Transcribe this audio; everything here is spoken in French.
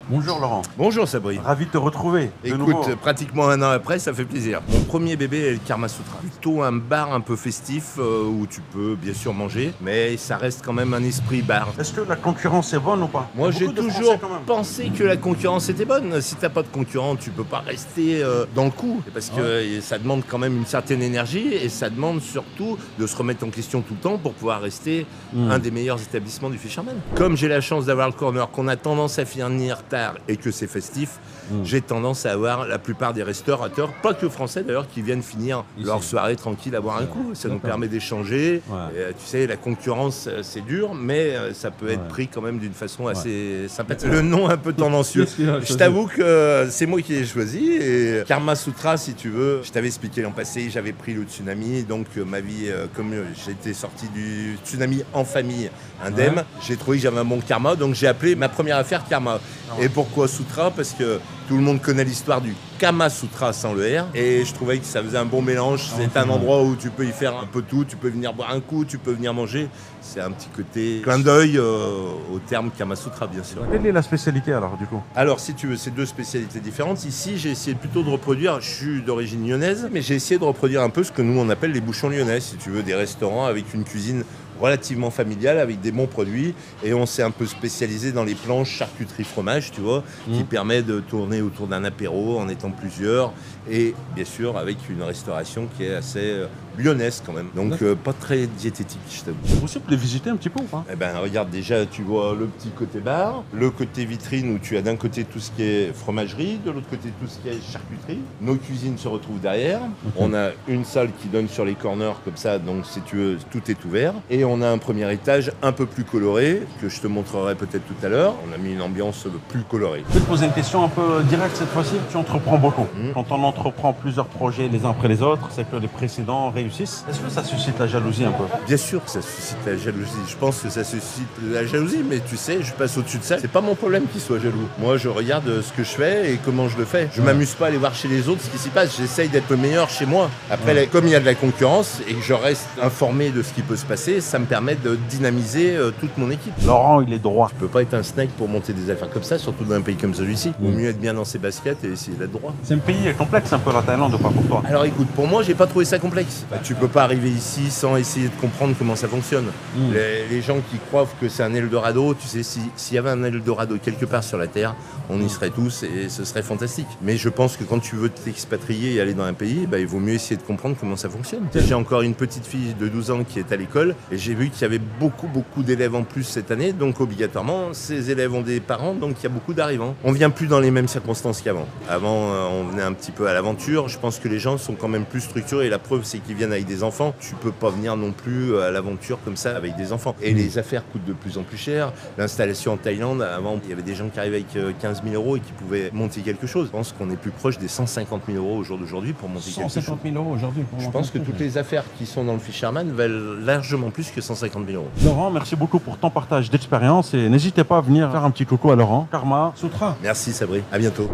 Bonjour Laurent, Bonjour Sabri. ravi de te retrouver. de Écoute, nouveau. pratiquement un an après, ça fait plaisir. Mon premier bébé est le Karma Sutra. Plutôt un bar un peu festif où tu peux bien sûr manger, mais ça reste quand même un esprit bar. Est-ce que la concurrence est bonne ou pas? Moi, Il y a j'ai beaucoup de toujours Français, quand même. pensé que la concurrence était bonne. Si t'as pas de concurrent, tu peux pas rester dans le coup. Parce que ça demande quand même une certaine énergie et ça demande surtout de se remettre en question tout le temps pour pouvoir rester un des meilleurs établissements du Fisherman. Comme j'ai la chance d'avoir le corner, qu'on a tendance à finir tard et que c'est festif, j'ai tendance à avoir la plupart des restaurateurs, pas que français d'ailleurs, qui viennent finir leur soirée tranquille à boire un coup. Ça nous permet d'échanger. Et, tu sais, la concurrence, c'est dur, mais ça peut être pris quand même d'une façon assez sympathique. Le nom un peu tendancieux. Je t'avoue que c'est moi qui l'ai choisi. Et Karma Sutra, si tu veux, je t'avais expliqué l'an passé, j'avais pris le tsunami. Donc ma vie, comme j'étais sorti du tsunami en famille indemne, j'ai trouvé que j'avais un bon karma. Donc j'ai appelé ma première affaire Karma. Et pourquoi Sutra? Parce que tout le monde connaît l'histoire du Kama Sutra sans le R. Et je trouvais que ça faisait un bon mélange. C'est un endroit où tu peux y faire un peu tout. Tu peux venir boire un coup, tu peux venir manger. C'est un petit côté clin d'œil au terme Kama Sutra, bien sûr. Quelle est la spécialité alors du coup? Alors, si tu veux, c'est deux spécialités différentes. Ici, j'ai essayé plutôt de reproduire, je suis d'origine lyonnaise, mais j'ai essayé de reproduire un peu ce que nous, on appelle les bouchons lyonnais, si tu veux, des restaurants avec une cuisine relativement familiale, avec des bons produits. Et on s'est un peu spécialisé dans les planches charcuterie fromage, tu vois, qui permet de tourner autour d'un apéro en étant plusieurs. Et bien sûr, avec une restauration qui est assez lyonnaise quand même. Donc, pas très diététique, je t'avoue. C'est possible de les visiter un petit peu ou pas? Eh ben, regarde, déjà, tu vois le petit côté bar, le côté vitrine où tu as d'un côté tout ce qui est fromagerie, de l'autre côté tout ce qui est charcuterie. Nos cuisines se retrouvent derrière. On a une salle qui donne sur les corners comme ça, donc si tu veux, tout est ouvert. Et on a un premier étage un peu plus coloré, que je te montrerai peut-être tout à l'heure. On a mis une ambiance plus colorée. Je vais te poser une question un peu directe cette fois-ci. Tu entreprends beaucoup. Quand on entreprend plusieurs projets les uns après les autres, c'est que les précédents réussissent. Est-ce que ça suscite la jalousie un peu? Bien sûr que ça suscite la jalousie. Je pense que ça suscite la jalousie, mais tu sais, je passe au-dessus de ça. C'est pas mon problème qu'il soit jaloux. Moi, je regarde ce que je fais et comment je le fais. Je m'amuse pas à aller voir chez les autres ce qui s'y passe. J'essaye d'être le meilleur chez moi. Après, comme il y a de la concurrence et que je reste informé de ce qui peut se passer, ça me permet de dynamiser toute mon équipe. Laurent, il est droit. Je peux pas être un snake pour monter des affaires comme ça, surtout dans un pays comme celui-ci. Il vaut mieux être bien dans ses baskets et essayer d'être droit. C'est un pays complexe un peu la Thaïlande ou pas pour toi? Alors écoute, pour moi, j'ai pas trouvé ça complexe. Tu peux pas arriver ici sans essayer de comprendre comment ça fonctionne. Les gens qui croient que c'est un Eldorado, tu sais, s'il y avait un Eldorado quelque part sur la Terre, on y serait tous et ce serait fantastique. Mais je pense que quand tu veux t'expatrier et aller dans un pays, il vaut mieux essayer de comprendre comment ça fonctionne. J'ai encore une petite fille de 12 ans qui est à l'école et j'ai vu qu'il y avait beaucoup d'élèves en plus cette année, donc obligatoirement, ces élèves ont des parents, donc il y a beaucoup d'arrivants. On vient plus dans les mêmes circonstances qu'avant. Avant, on venait un petit peu à l'aventure. Je pense que les gens sont quand même plus structurés. Et la preuve, c'est qu'ils viennent avec des enfants. Tu peux pas venir non plus à l'aventure comme ça avec des enfants. Et les affaires coûtent de plus en plus cher. L'installation en Thaïlande, avant, il y avait des gens qui arrivaient avec 15 000 € et qui pouvaient monter quelque chose. Je pense qu'on est plus proche des 150 000 € au jour d'aujourd'hui pour monter quelque chose. 150 000 € aujourd'hui pour Je monter pense un que truc. toutes les affaires qui sont dans le Fisherman valent largement plus que 150 000 €. Laurent, merci beaucoup pour ton partage d'expérience et n'hésitez pas à venir faire un petit coucou à Laurent. Karma Sutra. Merci Sabri, à bientôt.